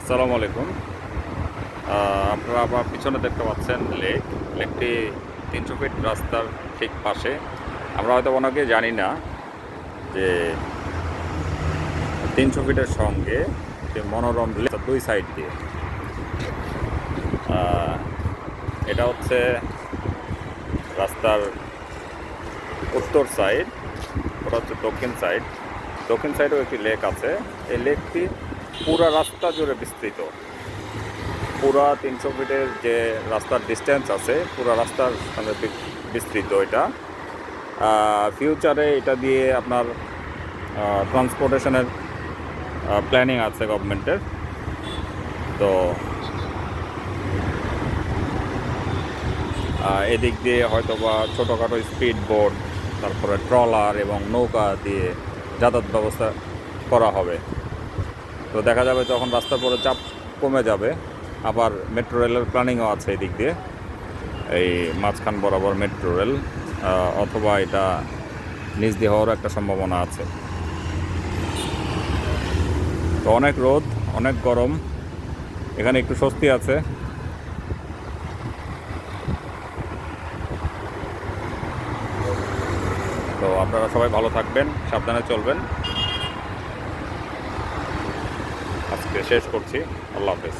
আসসালামু আলাইকুম। আপনারা আমার পিছনে দেখতে পাচ্ছেন লেকটি ৩০০ ফিট রাস্তার ঠিক পাশে। আমরা হয়তো অনেকে জানি না যে ৩০০ ফিটের সঙ্গে যে মনোরম লেক দুই সাইড দিয়ে। আহ, এটা হচ্ছে রাস্তার উত্তর সাইড, ওটা হচ্ছে দক্ষিণ সাইড। দক্ষিণ সাইডেও একটি লেক আছে। এই লেকটি পুরা রাস্তা জুড়ে বিস্তৃত। পুরা ৩০০ ফিটের যে রাস্তার ডিস্টেন্স আছে, পুরা রাস্তার সঙ্গে বিস্তৃত এটা। ফিউচারে এটা দিয়ে আপনার ট্রান্সপোর্টেশনের প্ল্যানিং আছে গভর্নমেন্টের। তো এদিক দিয়ে হয়তো বা ছোটোখাটো স্পিড বোট, তারপরে ট্রলার এবং নৌকা দিয়ে যাতায়াত ব্যবস্থা করা হবে। তো দেখা যাবে যখন রাস্তার পরে চাপ কমে যাবে, আবার মেট্রো রেলের প্ল্যানিংও আছে এদিক দিয়ে, এই মাঝখান বরাবর মেট্রো রেল, অথবা এটা নিচ দিয়ে হওয়ারও একটা সম্ভাবনা আছে। তো অনেক রোদ, অনেক গরম, এখানে একটু স্বস্তি আছে। তো আপনারা সবাই ভালো থাকবেন, সাবধানে চলবেন। আজকে শেষ করছি। আল্লাহ হাফেজ।